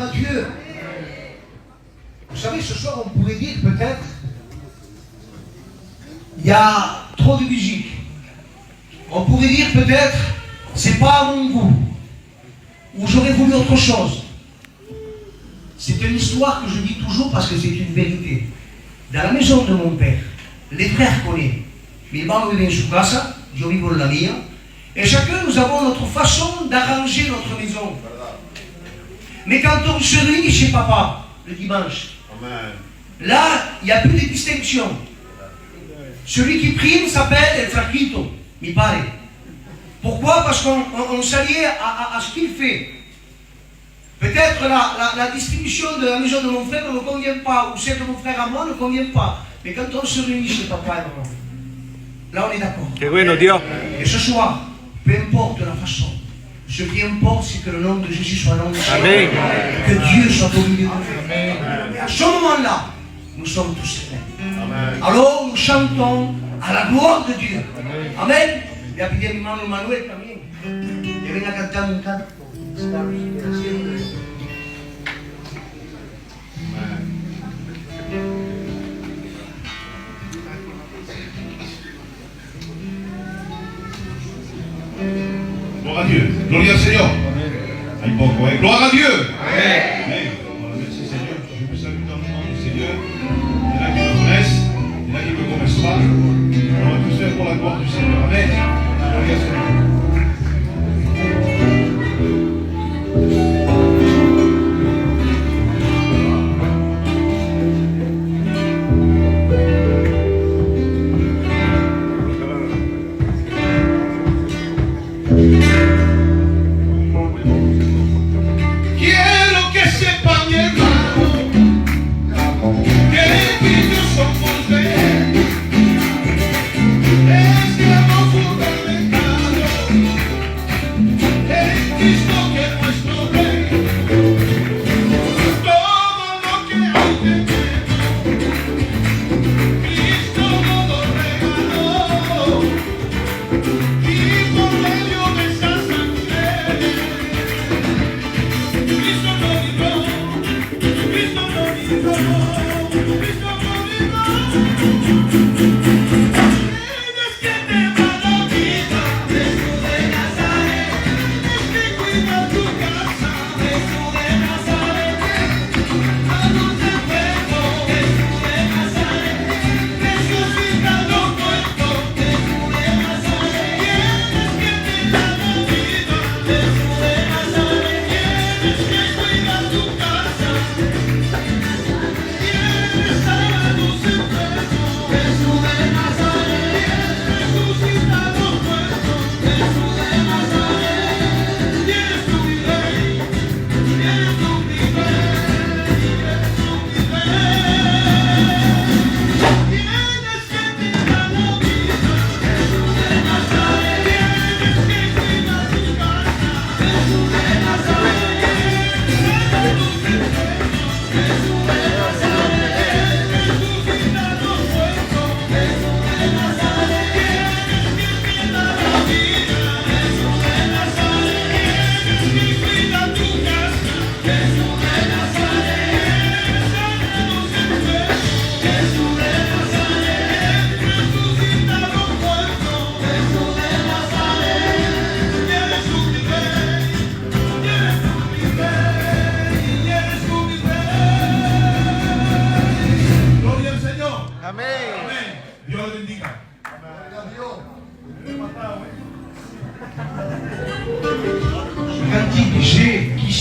à Dieu. Vous savez, ce soir, on pourrait dire peut-être, il y a trop de musique. On pourrait dire peut-être, c'est pas à mon goût. Ou j'aurais voulu autre chose. C'est une histoire que je dis toujours parce que c'est une vérité. Dans la maison de mon père, les frères connaissent. Mi hermano vive in su casa, io vivo nella mia, et chacun nous avons notre façon d'arranger notre maison. Mais quand on se réunit chez papa, le dimanche, là, il n'y a plus de distinction. Celui qui prime s'appelle El Fracchito, mi pare. Pourquoi? Parce qu'on s'allie à ce qu'il fait. Peut-être la distribution de la maison de mon frère ne me convient pas, ou celle de mon frère à moi ne convient pas. Mais quand on se réunit chez papa et maman, là on est d'accord. Qué bueno, Dios. Et ce soir, peu importe la façon, ce qui importe, c'est que le nom de Jésus soit nom de Jésus. Amen. Que Dieu soit au milieu de nous. Et à ce moment-là, nous sommes tous saints. Alors nous chantons à la gloire de Dieu. Amen. Et à pedir mi hermano Manuel también. Que venga a cantar un canto. Gloire à Dieu. Gloria al Señor. Hay poco, ¿eh? Gloire à Dieu. Amen. Amen. Merci Seigneur. Je vous salue dans le nom du Seigneur. Il y en a qui me connaissent, il y en a qui ne me connaissent pas. On va tous faire pour la gloire du Seigneur. Amen. Gloria al Seigneur.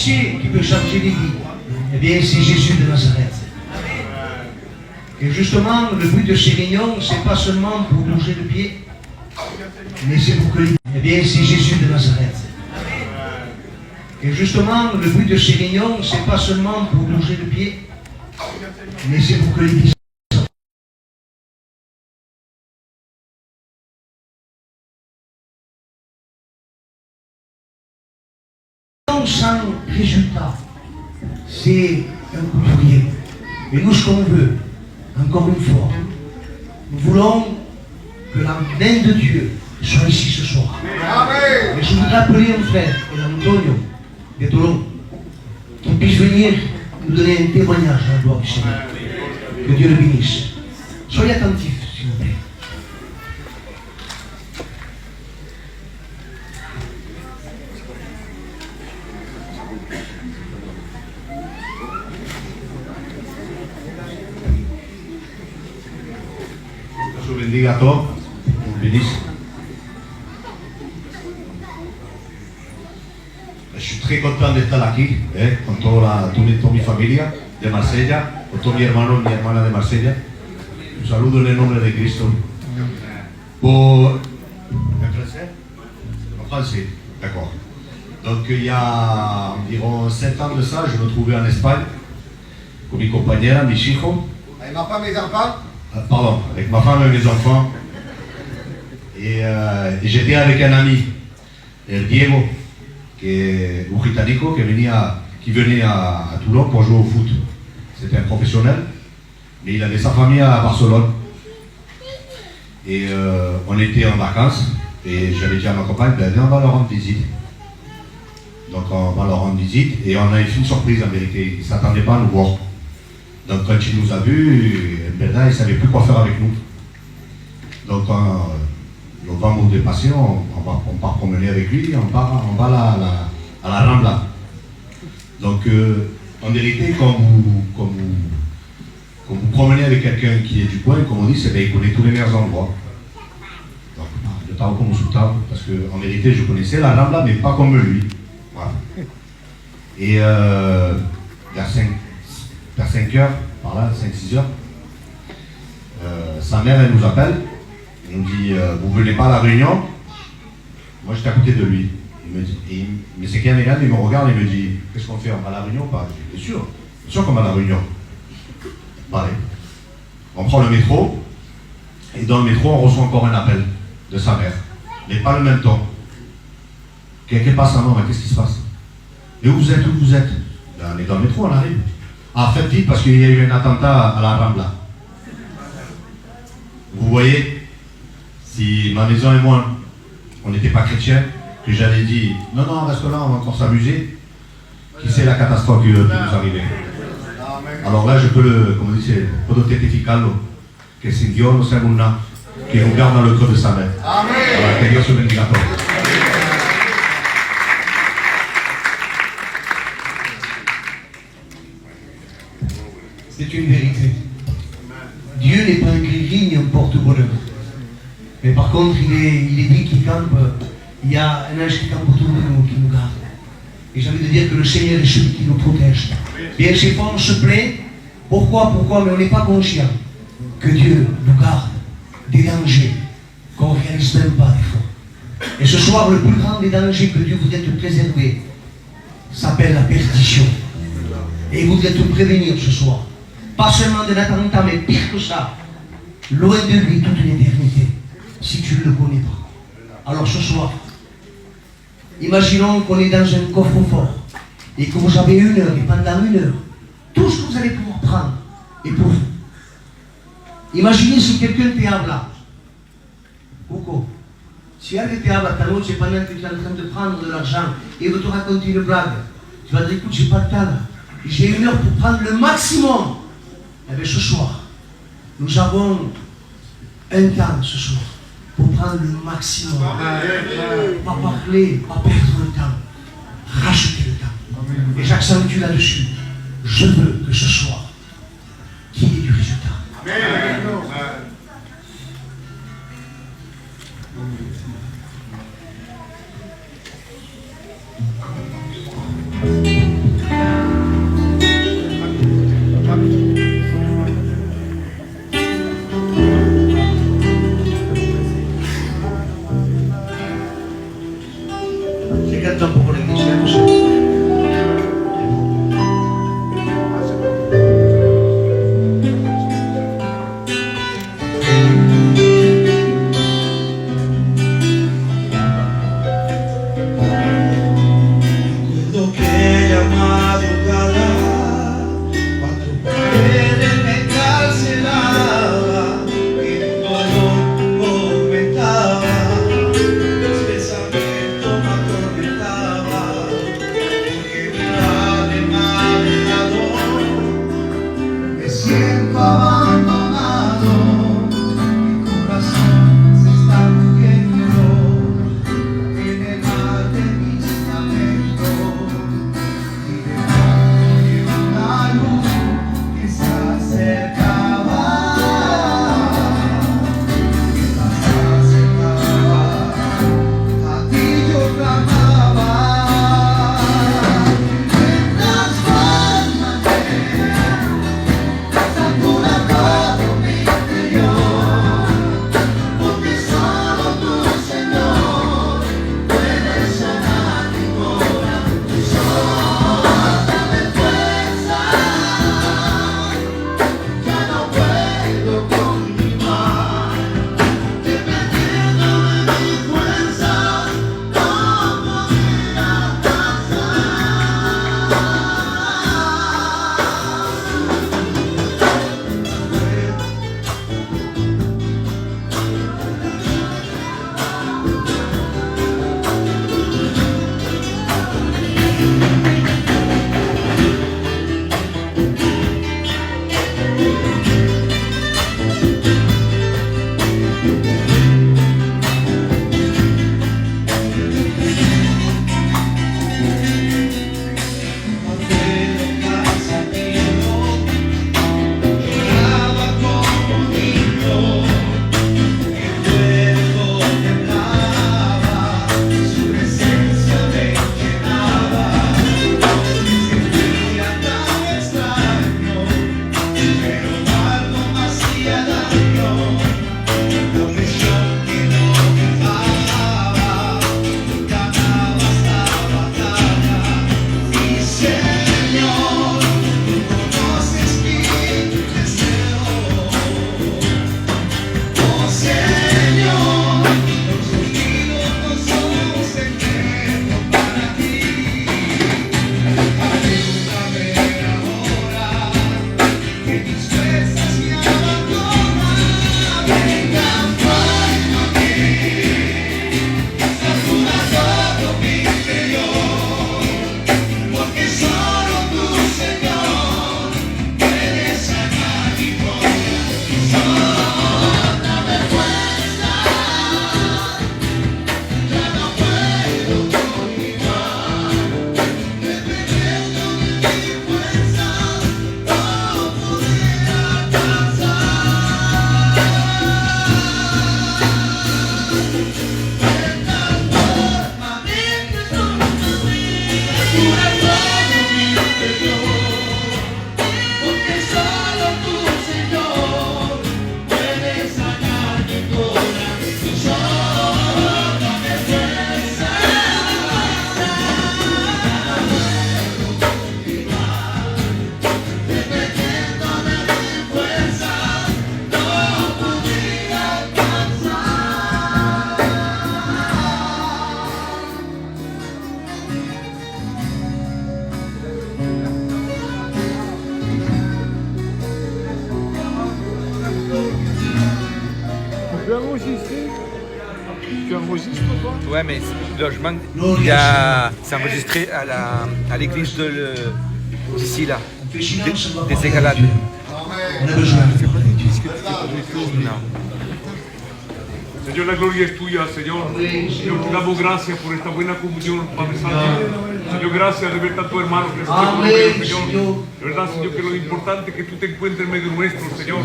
Qui peut changer les vies? Eh bien, c'est Jésus de Nazareth. Et justement, le but de ces réunions, c'est pas seulement pour bouger le pied, mais c'est pour que les... Eh bien, c'est Jésus de Nazareth. Et justement, le but de ces réunions, c'est pas seulement pour bouger le pied, mais c'est pour que l'Église sans résultat, c'est un coup de rien. Mais nous, ce qu'on veut, encore une fois, nous voulons que la main de Dieu soit ici ce soir. Amen. Et je voudrais appeler un frère, el Antonio de Toulon, qu'il puisse venir nous donner un témoignage à la gloire du Seigneur. Que Dieu le bénisse. Soyez attentifs, s'il vous plaît. Dios os bendiga a todos, os bénisse. Je suis très content de estar aquí, con toda mi familia de Marsella, con todos mis hermanos y mi hermana de Marsella. Un saludo en el nombre de Cristo. En français? En français, d'accord. Donc il y a environ 7 ans de ça, je me trouvais en Espagne, con mi compañera, mis hijos. Avec ma femme et mes enfants. Pardon, avec ma femme et mes enfants. Et j'étais avec un ami, el Diego, un británico qui venait à Toulon pour jouer au foot. C'était un professionnel, mais il avait sa famille à Barcelone. Et on était en vacances, et j'avais dit à ma compagne, ben, viens, on va leur rendre visite. Donc on va leur rendre visite, et on a fait une surprise en vérité, ils ne s'attendaient pas à nous voir. Donc quand il nous a vus, maintenant il ne savait plus quoi faire avec nous. Donc le vendredi dépassé, on part promener avec lui, on va à la Rambla. Donc en vérité, quand vous promenez avec quelqu'un qui est du coin, comme on dit, c'est bien, il connaît tous les meilleurs endroits. Donc de temps comme sous table, parce qu'en vérité, je connaissais la Rambla, mais pas comme lui. Voilà. Et vers 5 heures, par là, 5-6 heures, sa mère, elle nous appelle, elle nous dit, vous venez pas à la réunion? Moi, j'étais à côté de lui. Il me dit, mais c'est qu'un élève, il me regarde et me dit, qu'est-ce qu'on fait? On va à la réunion ou pas? Je dis, bien sûr qu'on va à la réunion. Pareil. On prend le métro, et dans le métro, on reçoit encore un appel de sa mère, mais pas le même temps. Quelqu'un passe à moi, mais qu'est-ce qui se passe? Et où vous êtes? Ben, on est dans le métro, on arrive. Ah, faites vite parce qu'il y a eu un attentat à la Rambla. Vous voyez, si ma maison et moi, on n'était pas chrétiens, que j'avais dit, non, reste là, on va encore s'amuser, qui sait la catastrophe qui nous arrivait. Alors là, je peux comme on dit, puedo testificarlo, que sin Dios no somos nada, que nous garde dans le creux de sa main. Amen. Alors, que Dios se bendiga a todos. C'est une vérité. Dieu n'est pas un gris ni un porte-bonheur. Mais par contre, il est dit qu'il campe, il y a un ange qui campe autour de nous, qui nous garde. Et j'ai envie de dire que le Seigneur est celui qui nous protège. Bien, chez fois, on se plaint. Pourquoi? Mais on n'est pas conscient que Dieu nous garde des dangers qu'on ne réalise même pas des fois. Et ce soir, le plus grand des dangers que Dieu voudrait te préserver s'appelle la perdition. Et il voudrait te prévenir ce soir. Pas seulement de l'attentat, mais pire que ça, loin de lui toute une éternité, si tu ne le connais pas. Alors ce soir, imaginons qu'on est dans un coffre-fort et que vous avez 1 heure, et pendant 1 heure, tout ce que vous allez pouvoir prendre est pour vous. Imaginez si quelqu'un te habla. Coco, si alguien te habla ta noche pendant que tu es en train de prendre de l'argent et veut te raconter une blague, tu vas dire, écoute, j'ai pas de temps là. J'ai 1 heure pour prendre le maximum. Eh bien ce soir, nous avons un temps ce soir pour prendre le maximum. Pas parler, pas perdre le temps. Racheter le temps. Et j'accentue là-dessus. Je veux que ce soir, qu'il y ait du résultat. Amen. C'est quel temps pour l'église? Ouais, mais logement, Gloria c'est enregistré à l'église d'ici là, On fait silence, on va des parler Égalades. avec Dieu. On a besoin de Dieu. Non. Señor, la gloria es tuya, Señor. Señor, te damos gracias por esta buena comunión, Padre Santo. Señor, gracias de ver tantos hermanos que se Amén, Señor. Señor. De verdad, Señor, que lo importante es que tú te encuentres en medio nuestro, Señor.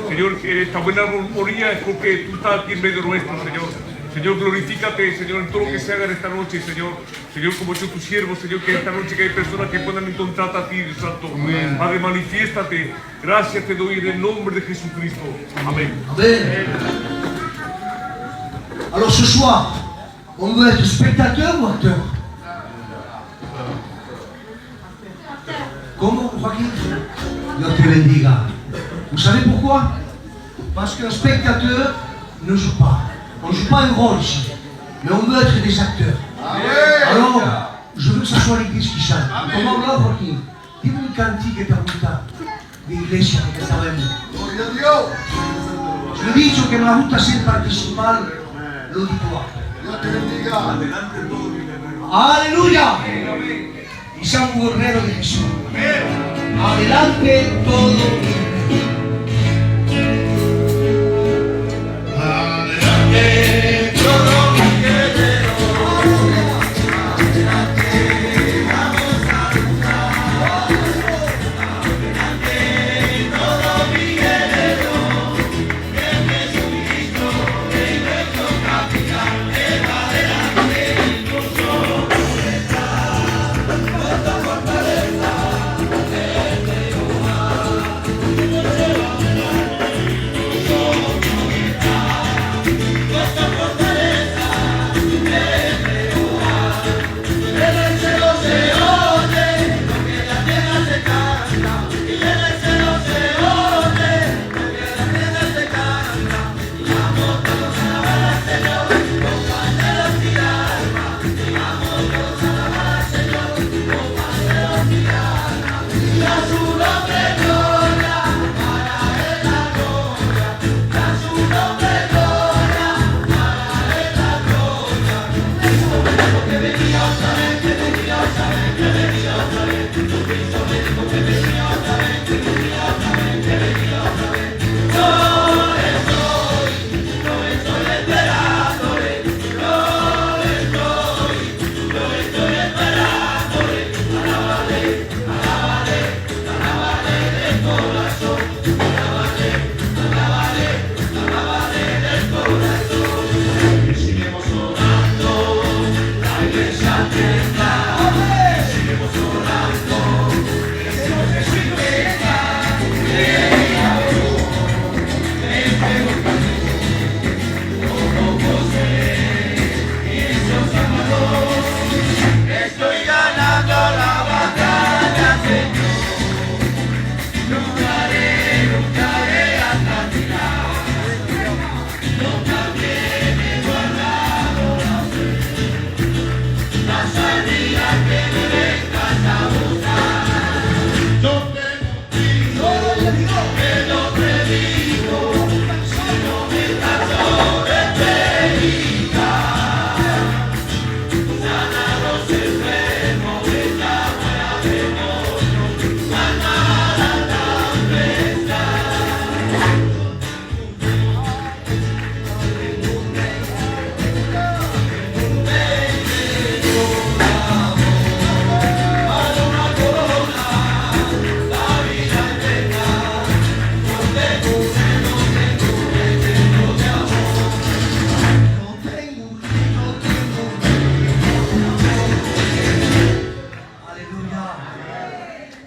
Señor, que esta buena armonía es porque tú estás aquí en medio nuestro, Señor. Señor, glorifícate, Señor, en todo lo que se haga en esta noche, Señor. Señor, como yo tu siervo, Señor, que esta noche que hay personas que puedan encontrarte a ti, Dios Santo. Padre, manifiéstate. Gracias te doy en el nombre de Jesucristo. Amén. Amen. Alors ce soir, on veut être spectateur ou acteur? Comment, Joaquin? Dios te bendiga. Vous savez pourquoi? Parce qu'un spectateur ne joue pas. On ne joue pas un rôle ici, mais on veut être des acteurs. Alors, je veux que ce soit l'église qui chante. Comment là, Joaquin? Dime un cantique pergunta de iglesia que cantaremos. Yo he dicho que me gusta ser participar lo digo. Aleluya. Y sea un guerrero de Jesús. Adelante todo.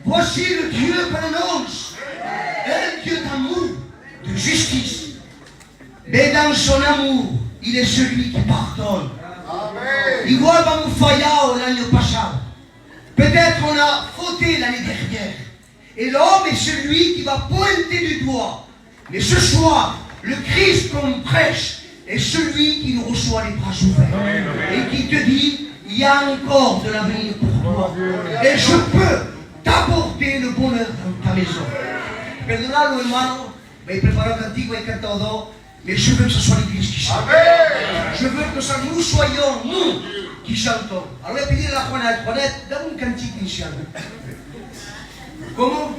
Voici le Dieu qu'on annonce, un Dieu d'amour, de justice. Mais dans son amour, il est celui qui pardonne. Igual vamos fallado l'année passée. Peut-être on a fauté l'année dernière. Et l'homme est celui qui va pointer du doigt. Mais ce soir, le Christ qu'on prêche est celui qui nous reçoit les bras ouverts. Et qui te dit, il y a encore de l'avenir pour toi. Et je peux t'apporter le bonheur dans ta maison. Perdonadlo, hermano, me he preparado contigo, he cantado dos. Mais je veux que ce soit l'Église qui chante. Je veux que ce soit nous soyons, nous, qui chantons. Alors, il a payé la Juanette, donne un cantique initial. Comment?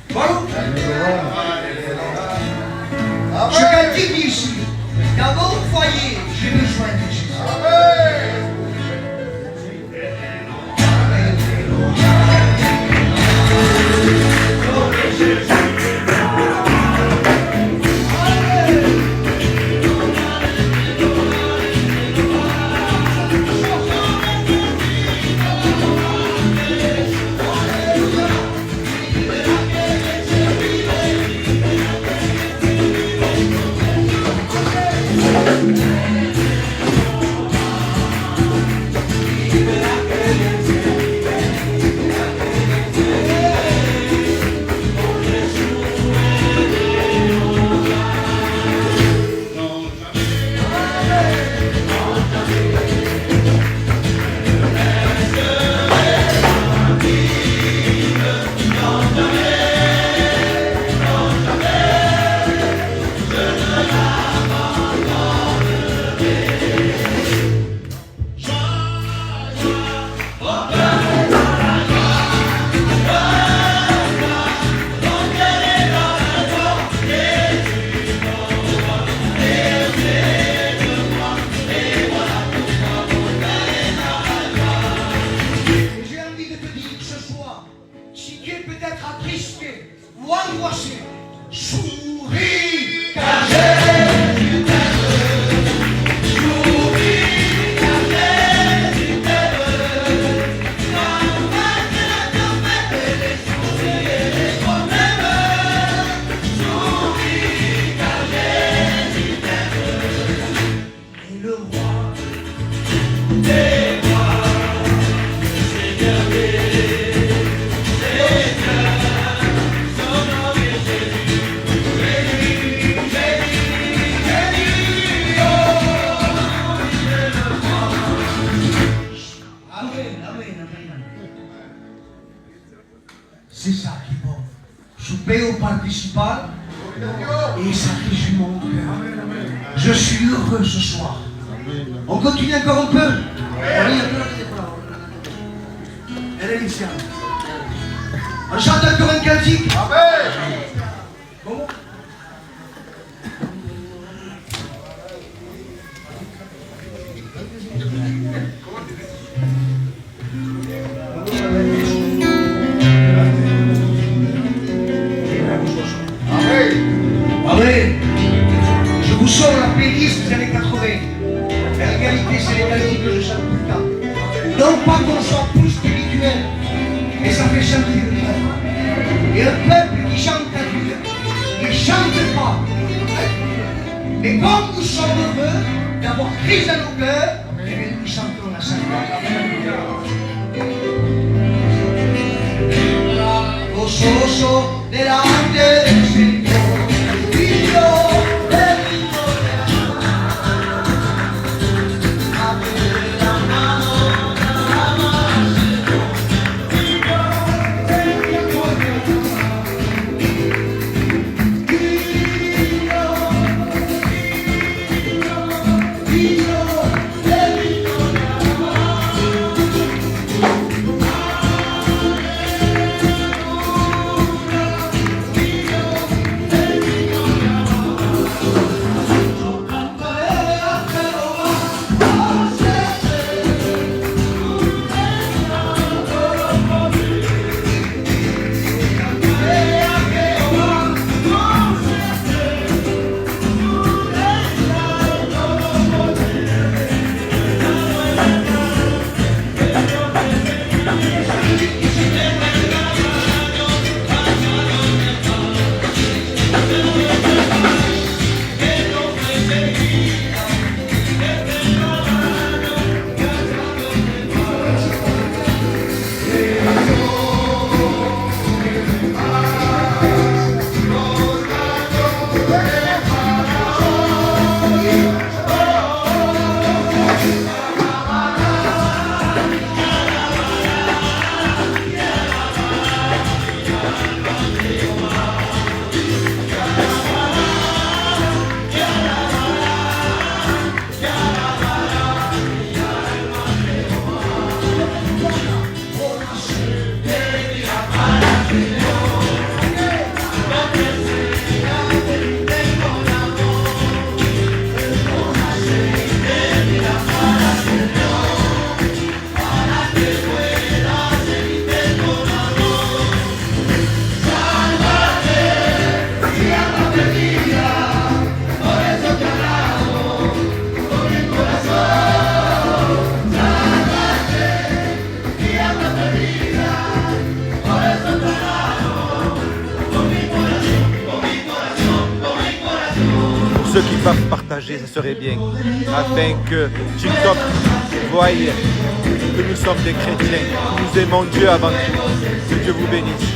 Voilà. Je cantique ici. Dans mon foyer, j'ai besoin de Jésus. C'est ça qui est bon. Souper au parc municipal et ça réjouit mon cœur. Je suis heureux ce soir. On continue encore un peu. Elle est ici. On chante encore un cantique. Comment? Amen. Je vous sors la playlist des années 80. La réalité, c'est les cantiques que je chante tout le temps. Non pas qu'on soit plus spirituel, mais ça fait chanter le peuple. Et un peuple qui chante à Dieu, il ne chante pas. Mais comme nous sommes heureux d'avoir Christ dans nos cœurs, eh bien nous chantons la Sainte Gozoso delante del Señor, y yo bendigo de la mano, y yo bendigo de la ceux qui peuvent partager, ça serait bien, afin que TikTok voie que nous sommes des chrétiens, que nous aimons Dieu avant tout. Que Dieu vous bénisse.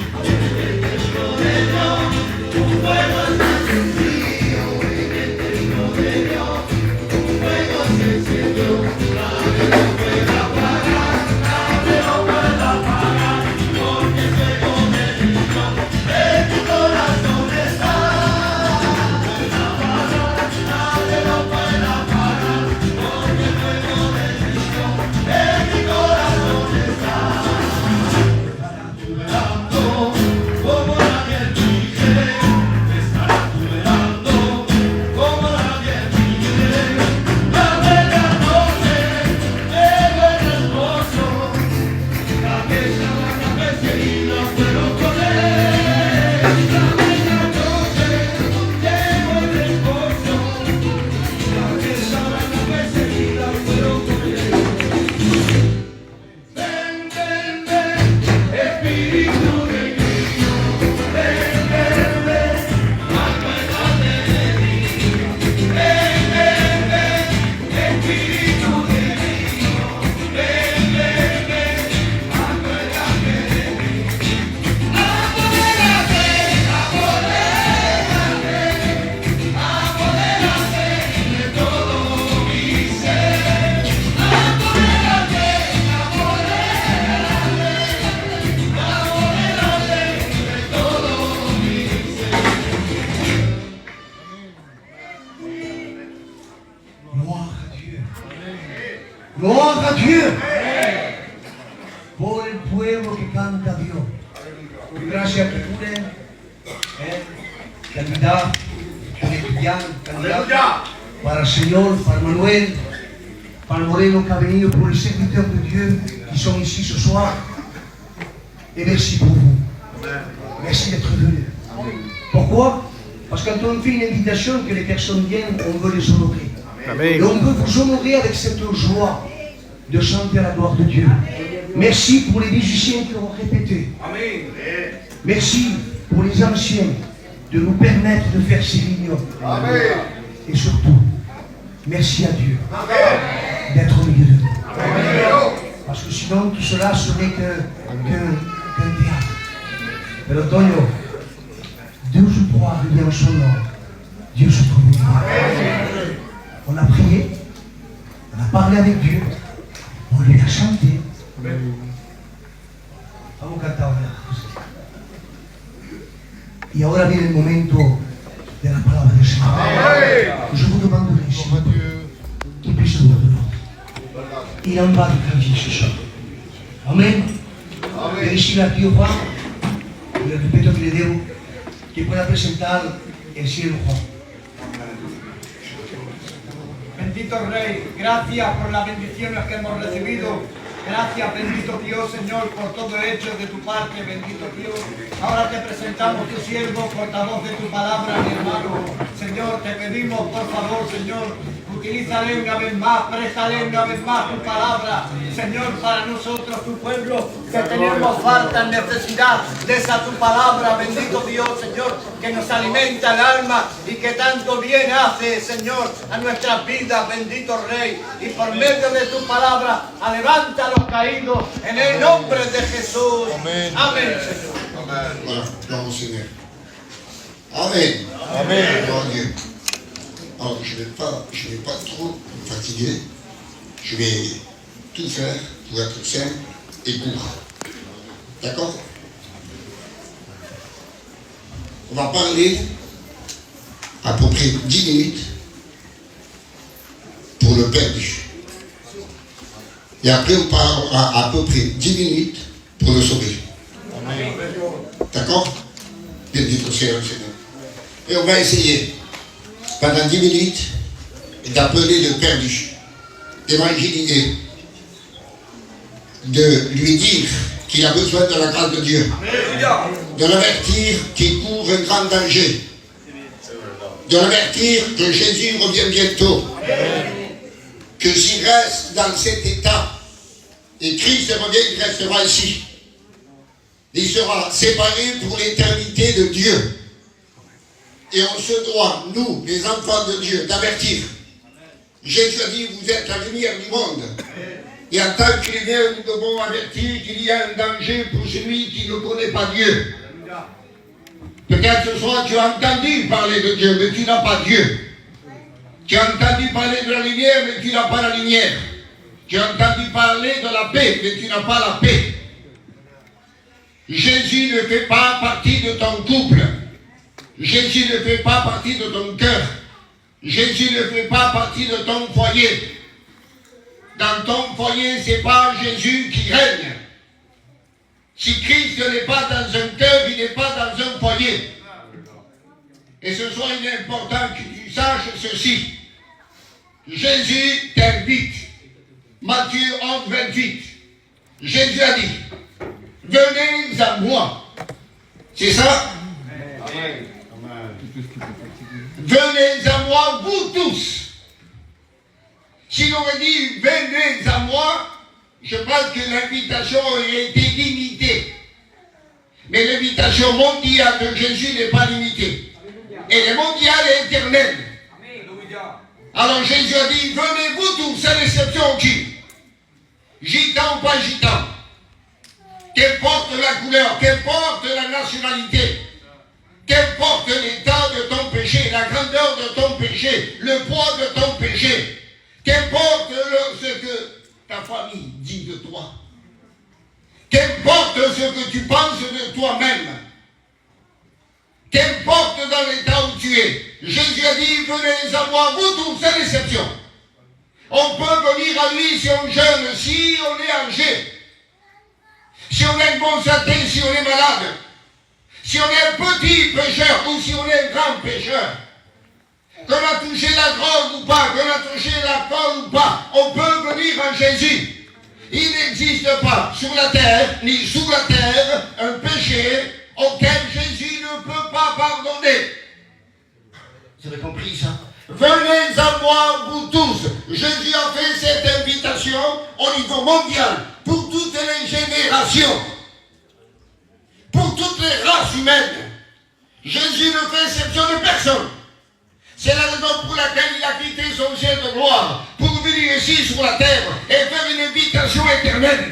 Gloria a Dios. Por el pueblo que canta a Dios. Gracias a Kikure, calidad, calidad para el Señor, para Manuel, para Moreno que ha venido, pour les serviteurs de Dieu qui sont ici ce soir. Et merci pour vous. Merci d'être venus. Pourquoi? Parce que quand on fait une invitation, que les personnes viennent, on veut les honorer. Et on veut vous honorer avec cette joie de chanter à la gloire de Dieu. Merci pour les musiciens qui l'ont répété. Merci pour les anciens de nous permettre de faire ces réunions. Et surtout, merci à Dieu d'être au milieu de nous. Parce que sinon, tout cela serait qu'un théâtre. Mais l'automne, Dieu se croit arrivé en son nom. Dieu se trouve au milieu. On a prié, on a parlé avec Dieu, on lui a chanté. Vamos a cantar una cosa. Y ahora viene el momento de la palabra del Señor. Je vous demanderai, Seigneur, qui puisse nous donner. Il en va de ta vie ce soir. Amén. Le decir a Dios Juan, con el respeto que le debo, que pueda presentar el cielo Juan. Bendito Rey, gracias por las bendiciones que hemos recibido. Gracias, bendito Dios, Señor, por todo el hecho de tu parte, bendito Dios. Ahora te presentamos tu siervo, portavoz de tu palabra, mi hermano. Señor, te pedimos, por favor, Señor, utilízale una vez más, préstale una vez más tu palabra, Señor, para nosotros, tu pueblo, que tenemos falta, necesidad de esa tu palabra, bendito Dios, Señor, que nos alimenta el alma y que tanto bien hace, Señor, a nuestras vidas, bendito Rey. Y por medio de tu palabra, levanta a los caídos en el nombre de Jesús. Amén. Amén, Señor. Amen. Voilà, gloire au Seigneur. Amen. Amen. Gloire à Dieu. Alors, je ne vais pas trop me fatiguer. Je vais tout faire pour être simple et court. D'accord? On va parler à peu près 10 minutes pour le perdu. Et après, on parlera à peu près 10 minutes pour le sauver. D'accord? Bendito sea le Seigneur. Et on va essayer, pendant 10 minutes, d'appeler le perdu, d'évangéliser, de lui dire qu'il a besoin de la grâce de Dieu, de l'avertir qu'il court un grand danger, de l'avertir que Jésus revient bientôt, que s'il reste dans cet état, et Christ revient, il restera ici. Il sera séparé pour l'éternité de Dieu. Et on se doit, nous, les enfants de Dieu, d'avertir. Jésus a dit, vous êtes la lumière du monde. Et en tant que lumière, nous devons avertir qu'il y a un danger pour celui qui ne connaît pas Dieu. Peut-être ce soir, tu as entendu parler de Dieu, mais tu n'as pas Dieu. Tu as entendu parler de la lumière, mais tu n'as pas la lumière. Tu as entendu parler de la paix, mais tu n'as pas la paix. Jésus ne fait pas partie de ton couple. Jésus ne fait pas partie de ton cœur. Jésus ne fait pas partie de ton foyer. Dans ton foyer, ce n'est pas Jésus qui règne. Si Christ n'est pas dans un cœur, il n'est pas dans un foyer. Et ce soir, il est important que tu saches ceci. Jésus t'invite. Matthieu 11, 28. Jésus a dit, venez à moi. C'est ça? Amen. Venez à moi, vous tous. Si l'on me dit, venez à moi, je pense que l'invitation a été limitée. Mais l'invitation mondiale de Jésus n'est pas limitée. Elle est mondiale et éternelle. Alors Jésus a dit, venez vous tous, c'est réception qui? Gitan ou pas gitan? Qu'importe la couleur, qu'importe la nationalité, qu'importe l'état de ton péché, la grandeur de ton péché, le poids de ton péché, qu'importe ce que ta famille dit de toi, qu'importe ce que tu penses de toi-même, qu'importe dans l'état où tu es, Jésus a dit, venez à moi, vous tous, c'est réception. On peut venir à lui si on jeûne, si on est âgé, si on est bon santé, si on est malade, si on est un petit pécheur ou si on est un grand pécheur, qu'on a touché la drogue ou pas, qu'on a touché l'alcool ou pas, on peut venir à Jésus. Il n'existe pas sur la terre, ni sous la terre, un péché auquel Jésus ne peut pas pardonner. Vous avez compris ça? Venez à moi, vous tous. Jésus a fait cette invitation au niveau mondial, pour toutes les générations, pour toutes les races humaines. Jésus ne fait exception de personne. C'est la raison pour laquelle il a quitté son ciel de gloire, pour venir ici sur la terre et faire une invitation éternelle.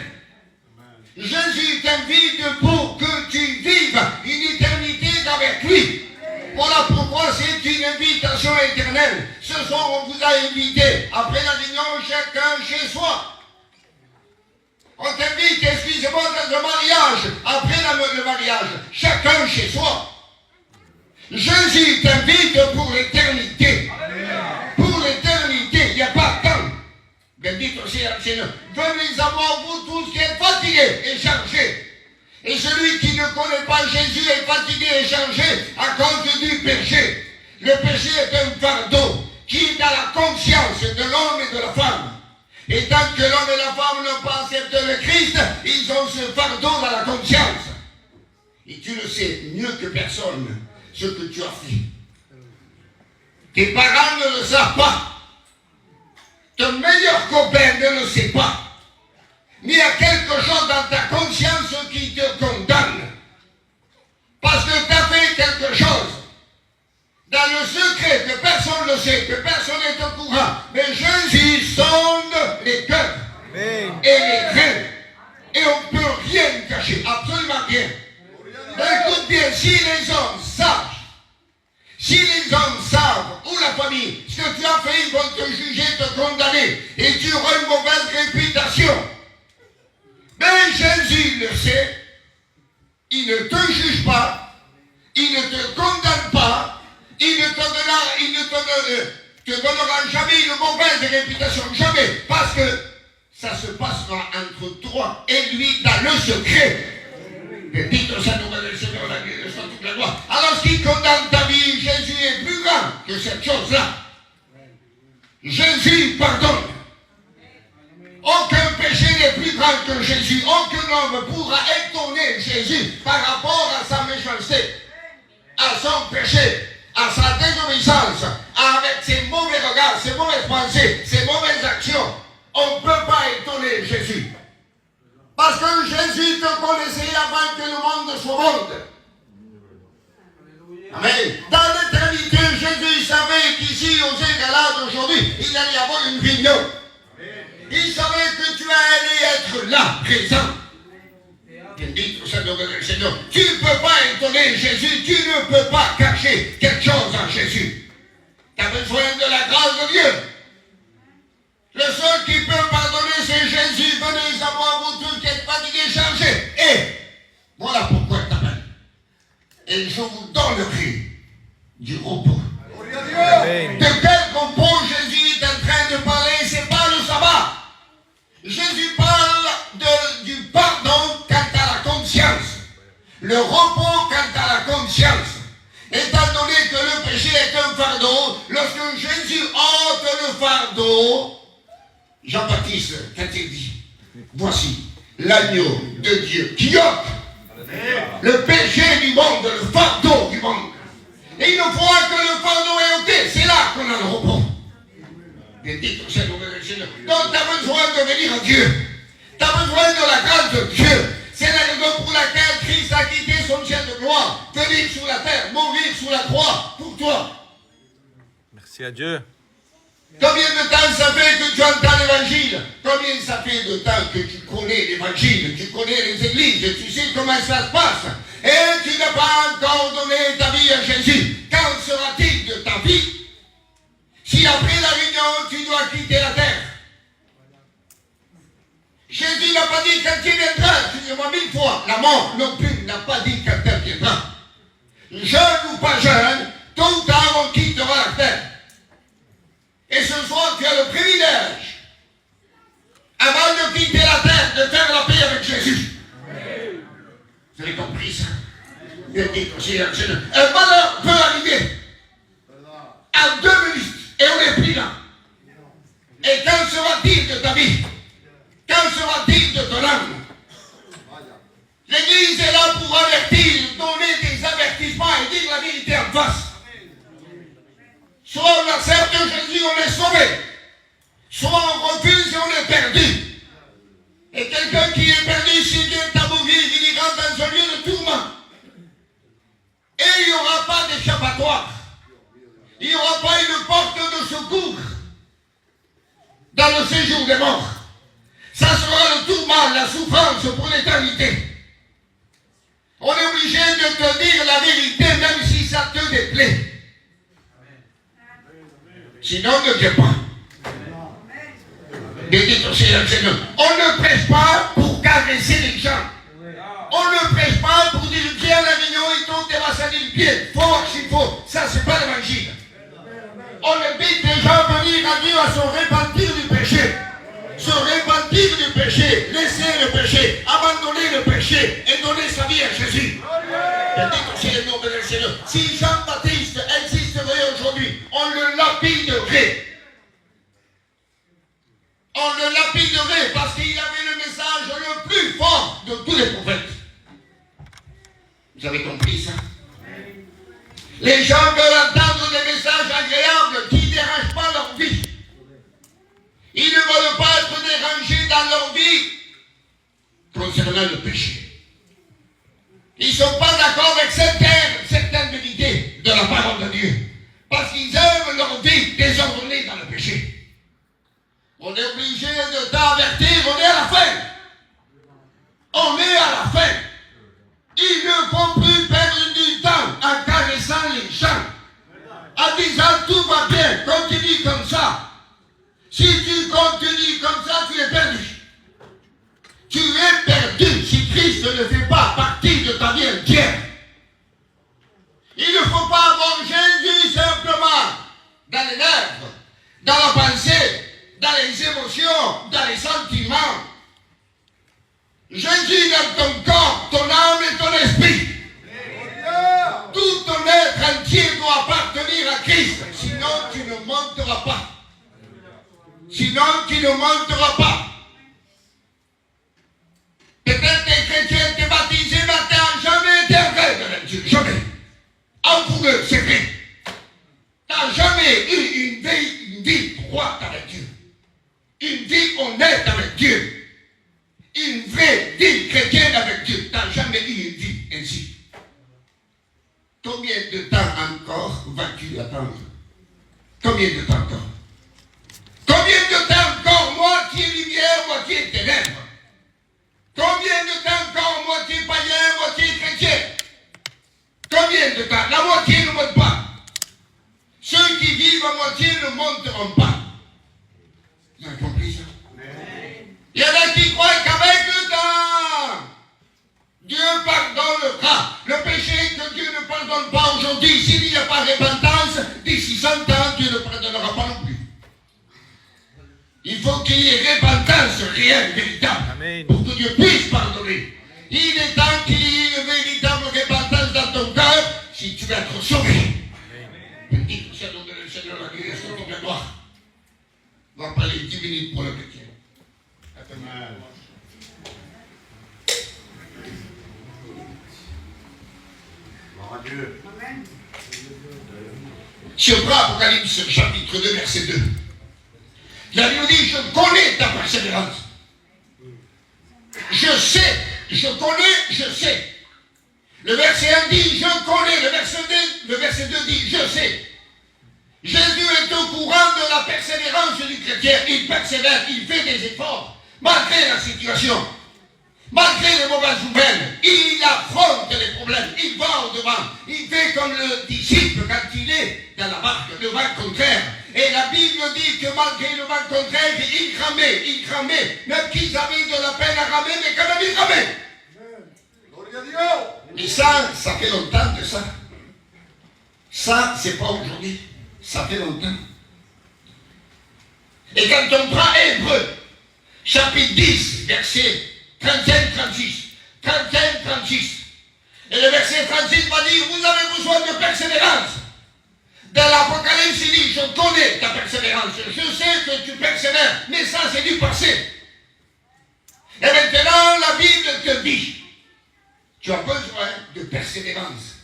Jésus t'invite pour que tu vives une éternité avec lui. Voilà pourquoi c'est une invitation éternelle. Ce soir, on vous a invité, après la réunion, chacun chez soi. On t'invite, excusez-moi, dans le mariage, après le mariage, chacun chez soi. Jésus t'invite pour l'éternité. Pour l'éternité, il n'y a pas de temps. Bendito sea le Seigneur. Venez à moi, vous tous qui êtes fatigués et chargés. Et celui qui ne connaît pas Jésus est fatigué et chargé à cause du péché. Le péché est un fardeau qui est dans la conscience de l'homme et de la femme. Et tant que l'homme et la femme n'ont pas accepté le Christ, ils ont ce fardeau dans la conscience. Et tu le sais mieux que personne ce que tu as fait. Tes parents ne le savent pas. Ton meilleur copain ne le sait pas. Mais il y a quelque chose dans ta conscience qui te condamne. Parce que tu as fait quelque chose dans le secret que personne ne sait, que personne n'est au courant. Mais Jésus sonde les cœurs et les reins. Et on ne peut rien cacher, absolument rien. Mais écoute bien, si les hommes savent, ou la famille, ce que tu as fait, ils vont te juger, te condamner, et tu auras une mauvaise réputation. Mais Jésus le sait, il ne te juge pas, il ne te condamne pas, il ne te donnera jamais une mauvaise réputation, jamais, parce que ça se passera entre toi et lui dans le secret. Bendito sea le nom du Seigneur, la grâce soit toute la gloire. Alors ce qui condamne ta vie, Jésus est plus grand que cette chose-là. Jésus pardonne. Aucun péché n'est plus grand que Jésus. Aucun homme pourra étonner Jésus par rapport à sa méchanceté, à son péché, à sa désobéissance, avec ses mauvais regards, ses mauvaises pensées, ses mauvaises actions. On ne peut pas étonner Jésus. Parce que Jésus te connaissait avant que le monde soit monde. Amen. Dans l'éternité, qu'il allait y avoir une réunion. Il savait que tu allais être là, présent. Bendito sea el nombre del Seigneur. Tu ne peux pas étonner Jésus, tu ne peux pas cacher quelque chose en Jésus. Tu as besoin de la grâce de Dieu. Le seul qui peut pardonner, c'est Jésus. Venez à moi, vous tous qui êtes fatigués, chargés. Et voilà pourquoi je t'appelle. Et je vous donnerai du repos. Amen. De quel repos Jésus est en train de parler? C'est pas le sabbat. Jésus parle du pardon quant à la conscience. Le repos quant à la conscience. Étant donné que le péché est un fardeau, lorsque Jésus ôte le fardeau, Jean-Baptiste, quand il dit, voici l'agneau de Dieu qui ôte le péché du monde, le fardeau du monde. Et une fois que le fardeau est ôté, c'est là qu'on a le repos. Bendito sea el nombre del Seigneur. Donc tu as besoin de venir à Dieu. Tu as besoin de la grâce de Dieu. C'est la raison pour laquelle Christ a quitté son ciel de gloire, venir sur la terre, mourir sur la croix pour toi. Merci à Dieu. Combien de temps ça fait que tu entends l'évangile? Combien ça fait de temps que tu connais l'évangile, tu connais les églises, tu sais comment ça se passe? Et tu n'as pas encore donné ta vie à Jésus. Quand sera-t-il de ta vie? Si après la réunion, tu dois quitter la terre. Jésus n'a pas dit quand il viendra, tu dis-moi 1000 fois. La mort non plus n'a pas dit quand elle viendra. Jeune ou pas jeune, tôt ou tard on quittera la terre. Et ce soir, tu as le privilège, avant de quitter la terre, de faire la paix avec Jésus. Vous avez compris ça? Un malheur peut arriver à 2 minutes et on est pris là. Et qu'en sera-t-il de ta vie? Qu'en sera-t-il de ton âme? L'Église est là pour avertir, donner des avertissements et dire la vérité en face. Soit on accepte Jésus, on est sauvé. Soit on refuse et on est perdu. Et quelqu'un qui est perdu, s'il vient à mourir, il rentre dans un lieu de tourment. Et il n'y aura pas d'échappatoire. Il n'y aura pas une porte de secours dans le séjour des morts. Ça sera le tourment, la souffrance pour l'éternité. On est obligé de te dire la vérité, même si ça te déplaît. Sinon, ne viens pas. Bendito sea el Seigneur. On ne prêche pas pour caresser les gens. On ne prêche pas pour dire viens à la réunion et ton terrain salir le pied. Faut voir s'il faut. Ça, c'est pas l'évangile. On invite les gens à venir à Dieu à se repentir du péché. Se repentir du péché, laisser le péché, abandonner le péché et donner sa vie à Jésus. Bendito sea el nombre del Seigneur. Si Jean-Baptiste existerait aujourd'hui, on le lapiderait. On le lapiderait parce qu'il avait le message le plus fort de tous les prophètes. Vous avez compris ça? Les gens veulent entendre des messages agréables qui ne dérangent pas leur vie. Ils ne veulent pas être dérangés dans leur vie concernant le péché. Ils ne sont pas d'accord avec certaines vérités de la parole de Dieu. Parce qu'ils aiment leur vie désordonnée dans le péché. On est obligé de t'avertir, on est à la fin. On est à la fin. Il ne faut plus perdre du temps en caressant les gens, en disant tout va bien, continue comme ça. Si tu continues comme ça, tu es perdu. Tu es perdu si Christ ne fait pas partie de ta vie entière. Il ne faut pas avoir Jésus simplement dans les nerfs, dans la pensée, dans les émotions, dans les sentiments. Jésus dans ton corps, ton âme et ton esprit. Tout ton être entier doit appartenir à Christ. Sinon, tu ne monteras pas. Sinon, tu ne monteras pas. Peut-être tes chrétiens t'es baptisé, mais tu n'as jamais été aveugle avec Dieu. Jamais. Amoureux, c'est vrai. Tu n'as jamais eu une vie droite avec Dieu. Une vie honnête avec Dieu. Une vraie vie chrétienne avec Dieu. Tu n'as jamais eu une vie ainsi. Combien de temps encore vas-tu attendre? Combien de temps encore? moitié ténèbres. Combien de temps encore moitié païen, moitié chrétien? Combien de temps? La moitié ne monte pas. Ceux qui vivent à moitié ne monteront pas. Vous avez compris ça? Il y en a qui croient qu'avec le temps, Dieu pardonnera. Le péché que Dieu ne pardonne pas aujourd'hui, s'il n'y a pas repentance, d'ici 100 ans, Dieu ne pardonnera pas non plus. Il faut qu'il y ait repentance réelle, véritable, Amen. pour que Dieu puisse pardonner. Il est temps qu'il y ait une véritable repentance dans ton cœur si tu veux être sauvé. Bendito sea el nombre del Señor, la gloria sur ton gloire. On va parler 10 minutes pour le chrétien. Si on prend Apocalypse chapitre 2, verset 2, la Bible dit, je connais ta persévérance. Je sais, je connais, je sais. Le verset 1 dit, je connais. Le verset 2 dit, je sais. Jésus est au courant de la persévérance du chrétien. Il persévère, il fait des efforts. Malgré la situation, malgré les mauvaises nouvelles, il affronte les problèmes. Il va au-devant. Il fait comme le disciple quand il est dans la barque, le vent contraire. Et la Bible dit que malgré le vent contraire, il cramait. Même qu'ils avaient de la peine à ramer, mais quand même il ramait. Et ça fait longtemps de ça. Ça, c'est pas aujourd'hui. Ça fait longtemps. Et quand on prend Hébreux, chapitre 10, verset 35-36, 35-36, et le verset 36 va dire, vous avez besoin de persévérance. Dans l'Apocalypse, il dit, je connais ta persévérance, je sais que tu persévères, mais ça c'est du passé. Et maintenant, la Bible te dit, tu as besoin de persévérance.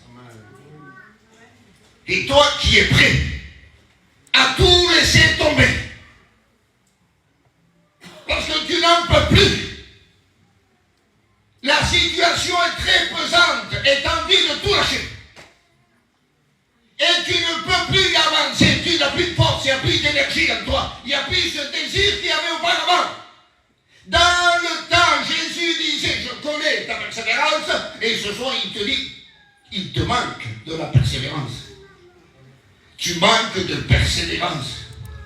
Et toi qui es prêt à tout laisser tomber, parce que tu n'en peux plus. La situation est très pesante et tu as envie de tout lâcher. Et tu ne peux plus avancer, tu n'as plus de force, il n'y a plus d'énergie en toi, il n'y a plus ce désir qu'il y avait auparavant. Dans le temps, Jésus disait, je connais ta persévérance, et ce soir il te dit, il te manque de la persévérance. Tu manques de persévérance.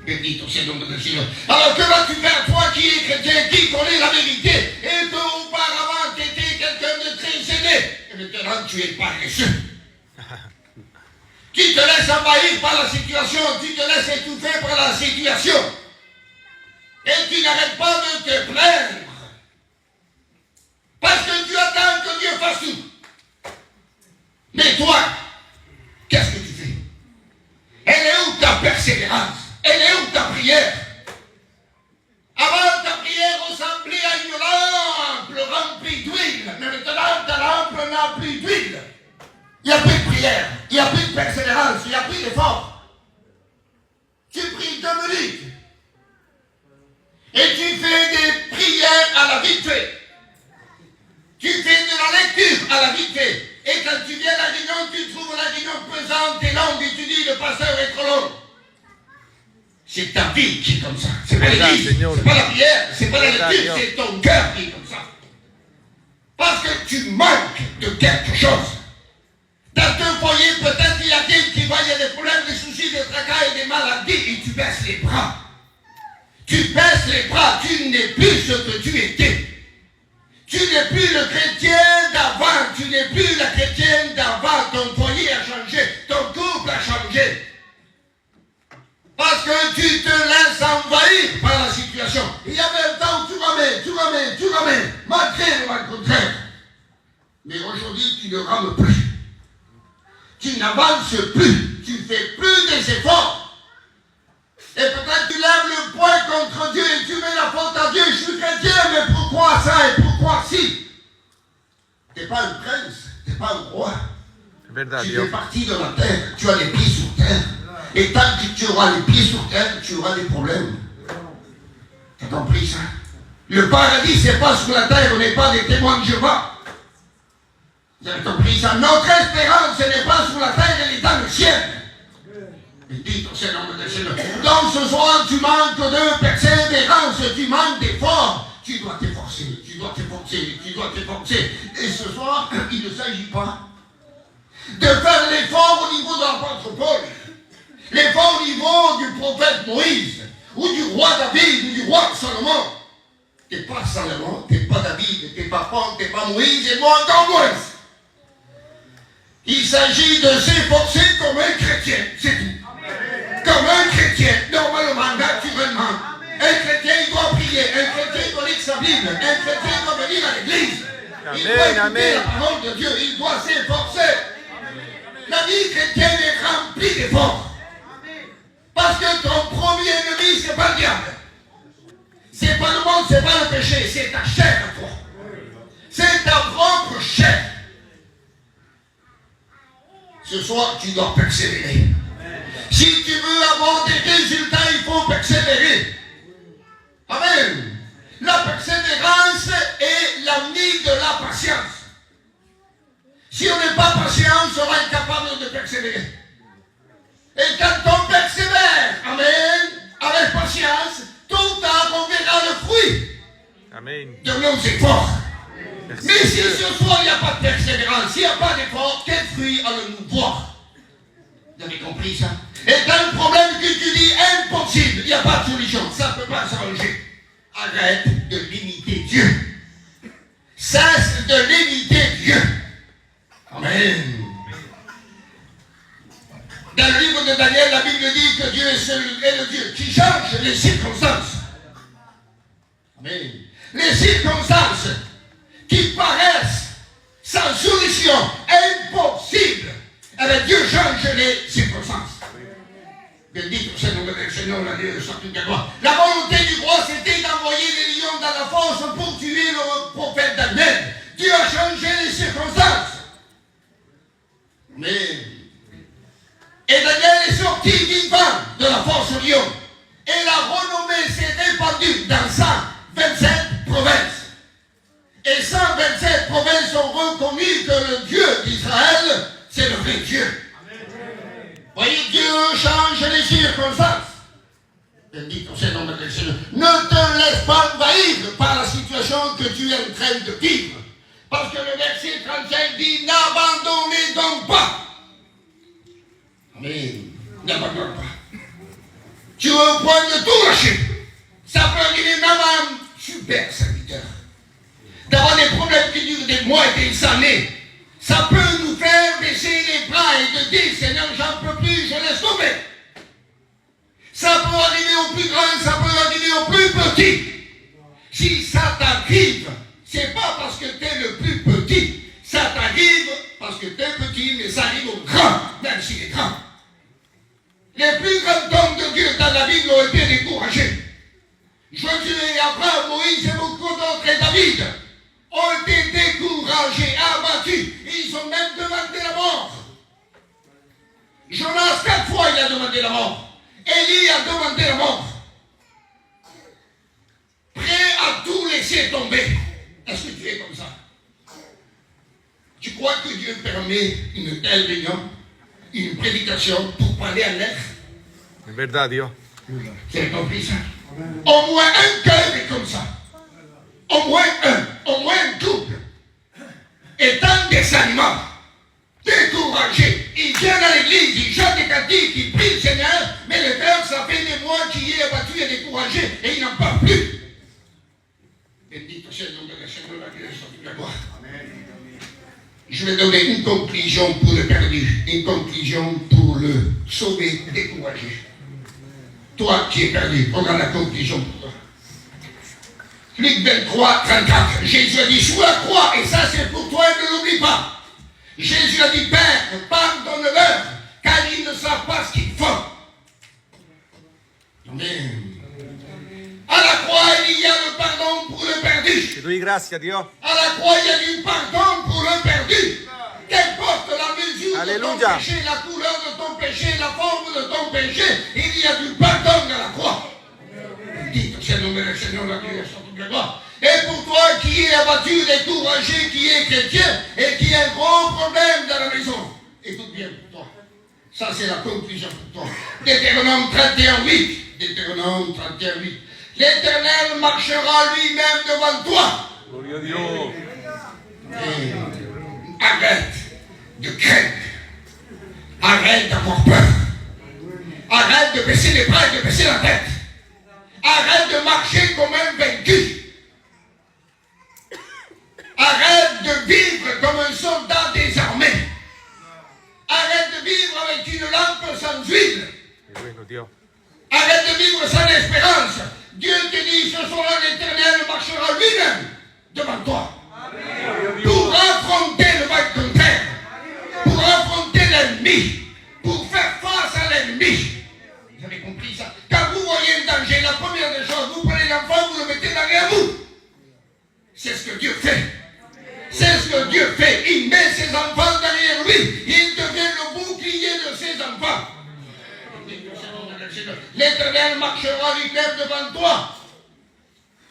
Bendito sea el nombre del Seigneur. Alors que vas-tu faire, toi qui es chrétien, qui connais la vérité, et que auparavant tu étais quelqu'un de très zélé, et maintenant tu es paresseux. Tu te laisses envahir par la situation, tu te laisses étouffer par la situation. Et tu n'arrêtes pas de te plaindre. Parce que tu attends que Dieu fasse tout. Mais toi, qu'est-ce que tu fais? Elle est où ta persévérance? Elle est où ta prière? Avant, ta prière ressemblait à une lampe remplie d'huile. Mais maintenant, ta lampe n'a plus d'huile. Il n'y a plus de prière, il n'y a plus de persévérance, il n'y a plus d'effort. Tu pries 2 minutes. Et tu fais des prières à la vite fait. Tu fais de la lecture à la vite fait. Et quand tu viens à la réunion, tu trouves la réunion pesante et longue et tu dis le pasteur est trop long. C'est ta vie qui est comme ça. C'est pas l'église, c'est pas la prière, c'est pas la lecture, c'est ton cœur qui est comme ça. Parce que tu manques de quelque chose. Dans ton foyer, peut-être il y a quelqu'un qui voit, il y a des problèmes, des soucis, des tracas et des maladies et tu baisses les bras. Tu baisses les bras, tu n'es plus ce que tu étais. Tu n'es plus le chrétien d'avant, tu n'es plus la chrétienne d'avant, ton foyer a changé, ton couple a changé. Parce que tu te laisses envahir par la situation. Il y avait un temps où tu ramènes, malgré le contraire. Mais aujourd'hui, tu ne rames plus. Tu n'avances plus, tu ne fais plus des efforts. Et peut-être tu lèves le poing contre Dieu et tu mets la faute à Dieu. Je suis chrétien, mais pourquoi ça et pourquoi si? Tu n'es pas un prince, tu n'es pas un roi. Tu fais partie de la terre, tu as les pieds sur terre. Et tant que tu auras les pieds sur terre, tu auras des problèmes. Tu as compris ça? Le paradis, c'est pas sur la terre, on n'est pas des témoins de Jéhovah. Vous avez compris ça? Notre espérance, ce n'est pas sur la terre, elle est dans le ciel. Bendito sea el nombre del Seigneur. Donc ce soir, tu manques de persévérance, tu manques d'effort, tu dois t'efforcer, tu dois t'efforcer, tu dois t'efforcer. Et ce soir, il ne s'agit pas de faire l'effort au niveau de l'apôtre Paul, l'effort au niveau du prophète Moïse, ou du roi David, ou du roi Salomon. T'es pas Salomon, t'es pas David, t'es pas Paul, t'es pas Moïse, et moi encore moins. Il s'agit de s'efforcer comme un chrétien, c'est tout. Comme un chrétien, normalement, naturellement. Un chrétien, il doit prier, un chrétien, il doit lire sa Bible, un chrétien, il doit venir à l'église. Il doit écouter la parole de Dieu, il doit s'efforcer. La vie chrétienne est remplie d'efforts. Parce que ton premier ennemi, c'est pas le diable. C'est pas le monde, c'est pas le péché, c'est ta chair à toi. C'est ta propre chair. Ce soir, tu dois persévérer. Si tu veux avoir des résultats, il faut persévérer. Amen. La persévérance est l'ami de la patience. Si on n'est pas patient, on sera incapable de persévérer. Et quand on persévère, amen, avec patience, tôt ou tard, on verra le fruit Amen. de nos efforts. Merci Mais si Dieu. ce soir, il n'y a pas de persévérance, s'il n'y a pas d'effort, quel fruit allons-nous voir? Vous avez compris ça? Et quand le problème que tu dis impossible, il n'y a pas de solution, ça ne peut pas s'arranger. Arrête de limiter Dieu. Cesse de limiter Dieu. Amen. Dans le livre de Daniel, la Bible dit que Dieu est le Dieu qui change les circonstances. Amen. Les circonstances qui paraissent sans solution, impossibles, eh bien Dieu change les circonstances. Bendito soit le nom du Seigneur, la Dieu soit toute la gloire. La volonté du roi, c'était d'envoyer les lions dans la fosse pour tuer le prophète Daniel. Dieu a changé les circonstances. Mais, et Daniel est sorti vivant de la fosse au lion. Et la renommée s'est répandue dans 127 provinces. Et 127 provinces ont reconnu que le Dieu d'Israël, c'est le vrai Dieu. Voyez, Dieu change les circonstances. Bendito soit le nom du Seigneur. Ne te laisse pas envahir par la situation que tu es en train de vivre. Parce que le verset 35 dit, n'abandonnez donc pas. Amen. N'abandonne pas. Tu es au point de tout lâcher. Ça peut arriver même à un super serviteur. D'avoir des problèmes qui durent des mois et des années. Ça peut nous faire baisser les bras et de dire, Seigneur, j'en peux plus, je laisse tomber. Ça peut arriver au plus grand, ça peut arriver au plus petit. Si ça t'arrive, c'est pas parce que tu es le plus petit. Ça t'arrive parce que tu es petit, mais ça arrive au grand, même s'il est grand. Les plus grands hommes de Dieu dans la Bible ont été découragés. Josué, Abraham, Moïse et beaucoup d'autres et David ont été découragés, abattus. Ils ont même demandé la mort. Jonas, 4 fois, il a demandé la mort. Élie a demandé la mort. Prêt à tout laisser tomber. Est-ce que tu es comme ça? Tu crois que Dieu permet une telle réunion, une prédication pour parler à l'air? C'est verdad, Dios. Tu as compris ça? Au moins un cœur est comme ça. Au moins un couple. Étant des animaux, découragés, ils viennent à l'église, ils chantent des cantiques, ils prient le Seigneur, mais le cœur, ça fait des mois qu'il est abattu et découragé, et il n'en parle plus. Bendito soit le nom de Seigneur, la Dieu soit toute la gloire. Je vais donner une conclusion pour le perdu, une conclusion pour le sauvé, découragé. Toi qui es perdu, regarde la conclusion pour toi. Luc 23, 34. Jésus a dit sur la croix, et ça c'est pour toi, ne l'oublie pas. Jésus a dit, Père, pardonne-leur, car ils ne savent pas ce qu'ils font. Amen. À la croix, il y a le pardon pour le perdu. Te doy gracias, Dios. À la croix, il y a du pardon pour le perdu. Qu'importe la mesure Alléluia. de ton péché, la couleur de ton péché, la forme de ton péché, il y a du pardon à la croix. Dites, c'est le nom du Seigneur, la Dieu, sur toute la gloire. Et pour toi qui es abattu, découragé, qui est chrétien, et qui a un gros problème dans la maison, écoute bien pour toi. Ça, c'est la conclusion pour toi. Deutéronome 31, 8. Deutéronome 31, 8. L'Éternel marchera lui-même devant toi. Gloria a Dios. Et arrête de craindre. Arrête d'avoir peur. Arrête de baisser les bras et de baisser la tête. Arrête de marcher comme un vaincu. Arrête de vivre comme un soldat désarmé. Arrête de vivre avec une lampe sans huile. Bueno, Dios. Arrête de vivre sans espérance. Dieu te dit, ce soir l'Éternel marchera lui-même devant toi. Pour affronter le mal contraire. Pour affronter l'ennemi. Pour faire face à l'ennemi. Vous avez compris ça? Quand vous voyez un danger, la première des choses, vous prenez l'enfant, vous le mettez derrière vous. C'est ce que Dieu fait. C'est ce que Dieu fait. Il met ses enfants derrière lui. Il devient le bouclier de ses enfants. L'Éternel marchera lui-même devant toi.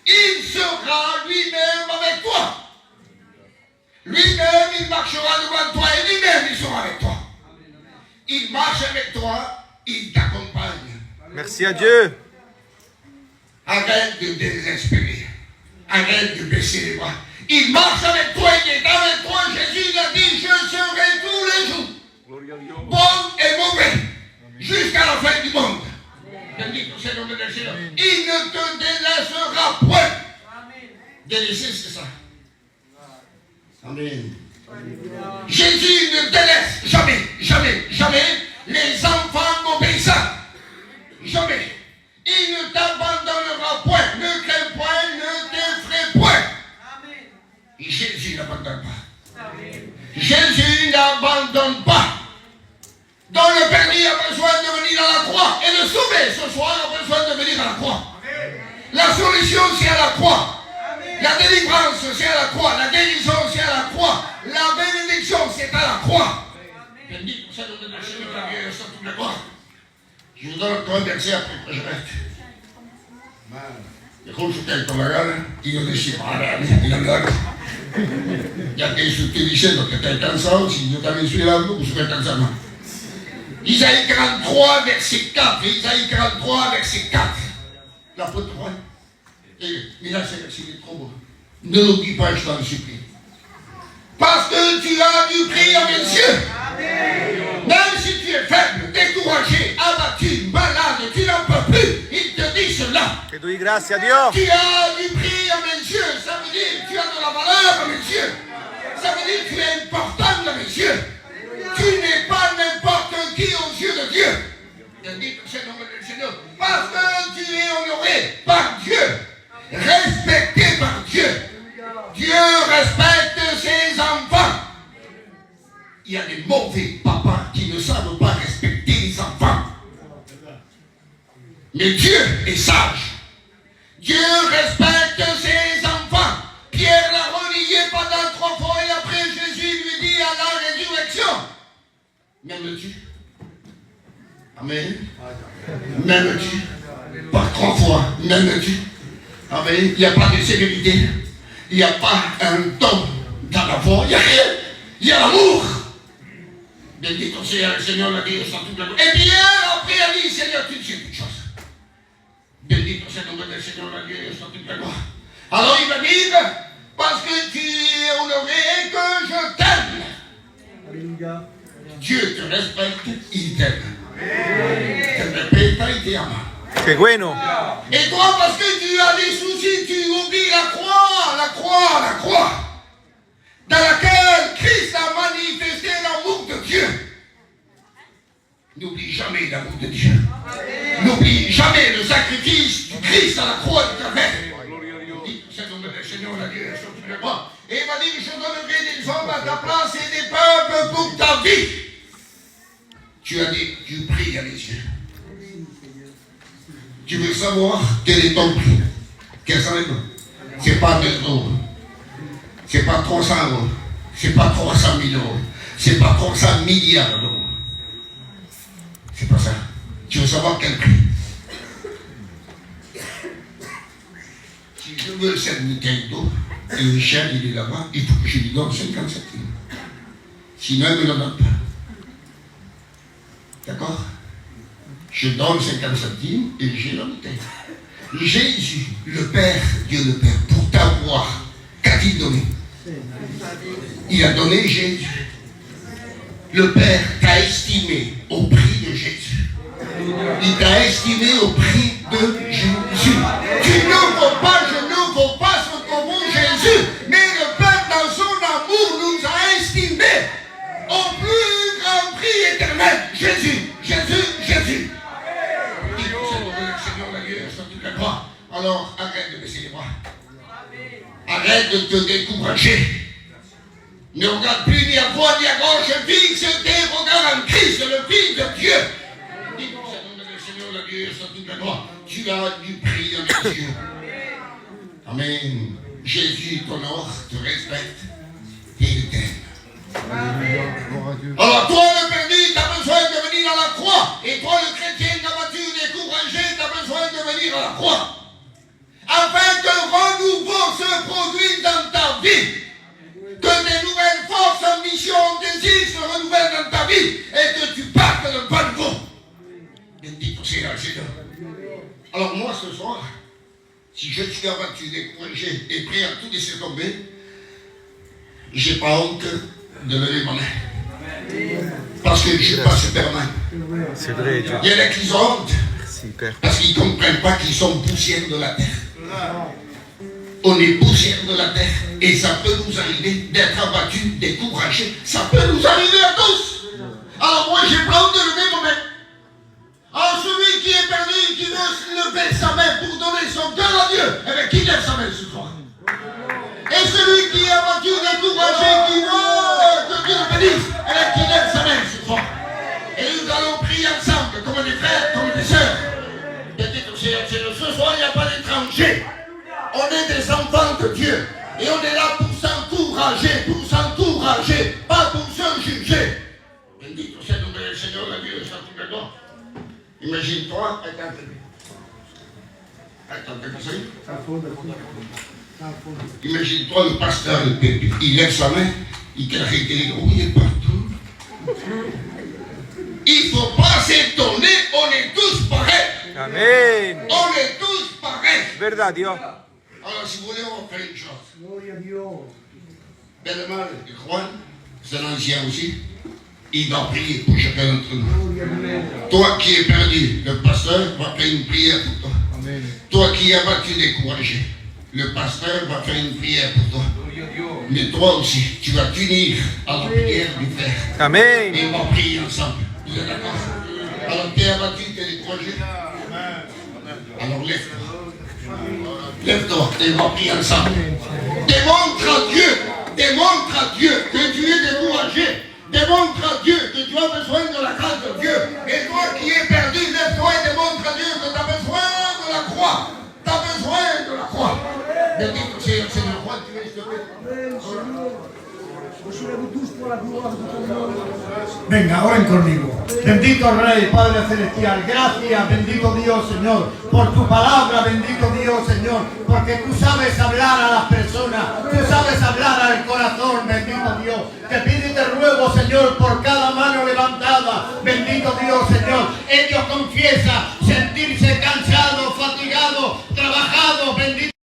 Il sera lui-même avec toi. Lui-même, il marchera devant toi et lui-même, il sera avec toi. Il marche avec toi, il t'accompagne. Merci à Dieu. Arrête de désespérer. Arrête de baisser les bras. Il marche avec toi, il est avec toi. Jésus a dit, je serai tous les jours. Gloria a Dios. Bon et mauvais. Jusqu'à la fin du monde. Il ne te délaissera point. Délaisser, c'est ça. Amen. Jésus ne délaisse jamais, jamais, jamais les enfants obéissants. Jamais. Il ne t'abandonnera point. Ne crains point, ne t'effraie point. Jésus n'abandonne pas. Jésus n'abandonne pas. Donc le permis a besoin de venir à la croix et le sauver ce soir a besoin de venir à la croix. La solution c'est à la croix. La délivrance c'est à la croix. La guérison c'est à la croix. La bénédiction c'est à la croix. Je vous donne encore un verset après que je reste. Io decimo, ya che ti dicendo che stai cansato, si io t'avais sfilato, tu stai cansando. Isaïe 43, verset 4. Isaïe 43, verset 4. L'apôtre Paul. Mais là, c'est trop beau. Ne l'oublie pas, je t'en supplie. Parce que tu as du prix à mes yeux. Même si tu es faible, découragé, abattu, malade, tu n'en peux plus, il te dit cela. Que doy gracias a Dios. Tu as du prix à mes yeux. Ça veut dire que tu as de la valeur à mes yeux. Ça veut dire que tu es important à mes yeux. Tu n'es pas n'importe qui aux yeux de Dieu. Parce que tu es honoré par Dieu. Respecté par Dieu. Dieu respecte ses enfants. Il y a des mauvais papas qui ne savent pas respecter les enfants. Mais Dieu est sage. Dieu respecte ses enfants. Pierre l'a renié pendant 3 fois et après Jésus lui dit à la résurrection, m'aimes-tu? Amen. M'aimes-tu? Par 3 fois, m'aimes-tu? Amen. Il n'y a pas de sévérité. Il n'y a pas un ton dans la voix. Il n'y a rien. Il y a l'amour. Bendito sea le Seigneur, la Dieu sans toute la gloire. Et Pierre après a dit, Seigneur, tu sais toutes choses. Bendito sea le nom du Seigneur, la Dieu sans toute la gloire. Alors il va dire, parce que tu es honoré et que je t'aime. Dieu te respecte, il t'aime. Te respecta y te ama. Qué bueno. Et toi, parce que tu as des soucis, tu oublies la croix, la croix, la croix, dans laquelle Christ a manifesté l'amour de Dieu. N'oublie jamais l'amour de Dieu. N'oublie jamais le sacrifice du Christ à la croix de ta mère. C'est le nom du Seigneur, la Dieu sur tous les rois. Et il m'a dit, je donnerai des hommes à ta place et des peuples pour ta vie. Tu as dit, tu pries à mes yeux. Tu veux savoir quel est ton prix? Quel est? C'est pas 2 euros. C'est pas 300 euros. C'est pas 300 000 euros. C'est pas 300 milliards d'euros. C'est pas ça. Tu veux savoir quel prix? Si je veux cette bouteille d'eau, et Michel il est là-bas, il faut que je lui donne 50 centimes. Sinon, il ne me le donne pas. D'accord? Je donne 50 centimes et j'ai la bouteille. Jésus, le Père, Dieu le Père, pour t'avoir, qu'a-t-il donné? Il a donné Jésus. Le Père t'a estimé au prix de Jésus. Il t'a estimé au prix de Jésus. Tu ne vaux pas, je ne vaux pas ce que vaut Jésus, mais le Père dans son amour nous a estimés au plus grand prix éternel. Jésus, Jésus, Jésus. Seigneur, la Dieu, sur toute la croix. Alors arrête de baisser les bras. Arrête de te décourager. Ne regarde plus ni à droite ni à gauche, fixe tes regards en Christ, le Fils de Dieu. Dis-moi, Seigneur, la Dieu, sur toute la croix. Tu as du prix dans les yeux. Amen. Jésus t'honore, te respecte et t'aime. Alors toi le perdu, tu as besoin de venir à la croix. Et toi le chrétien abattu, découragé, tu as besoin de venir à la croix. Afin que le renouveau se produise dans ta vie. Que des nouvelles forces, ambitions, désirs se renouvellent dans ta vie. Et que tu partes de bon nouveau. Bendito sea le Seigneur. Alors moi ce soir, si je suis abattu, découragé et prêt à tout laisser tomber, j'ai pas honte de lever ma main. Parce que je ne suis pas Superman. C'est vrai, Dieu. Il y en a qui ont honte. Merci, Père. Parce qu'ils ne comprennent pas qu'ils sont poussière de la terre. On est poussière de la terre. Et ça peut nous arriver d'être abattus, découragés. Ça peut nous arriver à tous. Alors moi, j'ai pas honte de lever ma main. Alors celui qui est perdu, qui veut lever sa main pour donner son cœur à Dieu, eh bien, qui lève sa main ce soir. Et celui qui est abattu, découragé, qui veut que Dieu le bénisse, eh bien, qui lève sa main ce soir. Et nous allons prier ensemble, comme des frères, comme des sœurs. Ce soir, il n'y a pas d'étrangers. On est des enfants de Dieu. Et on est là pour s'encourager, pas pour se juger. Bendito sea le nombre del Señor, la Dieu, ça tout le temps. Imagine-toi, imagine-toi le pasteur, il lève sa main, il carrette les grouilles partout. Il ne faut pas s'étonner, on est tous pareils. Amen. On est tous pareils. Verdad, Dios. Alors si vous voulez, on va faire une chose. Bellemal et Juan, c'est un ancien aussi. Il va prier pour chacun d'entre nous. Toi qui es perdu, le pasteur va faire une prière pour toi. Amen. Toi qui es abattu, découragé, le pasteur va faire une prière pour toi. Mais toi aussi, tu vas t'unir à la prière du Père. Amen. Et on va prier ensemble. Vous êtes d'accord? Alors tu es abattu, tu es découragé. Alors lève-toi. Lève-toi et on va prier ensemble. Démontre à Dieu que tu es découragé. Démontre à Dieu que tu as besoin de la grâce de Dieu. Et toi qui es perdu, lève-toi et démontre à Dieu que tu as besoin de la croix. Tu as besoin de la croix. Bendito sea el Señor. Juan, tu es Venga, oren conmigo. Bendito Rey, Padre Celestial, gracias, bendito Dios, Señor, por tu palabra, bendito Dios, Señor, porque tú sabes hablar a las personas, tú sabes hablar al corazón, bendito Dios. Te pido y te ruego, Señor, por cada mano levantada, bendito Dios, Señor. Ellos confiesan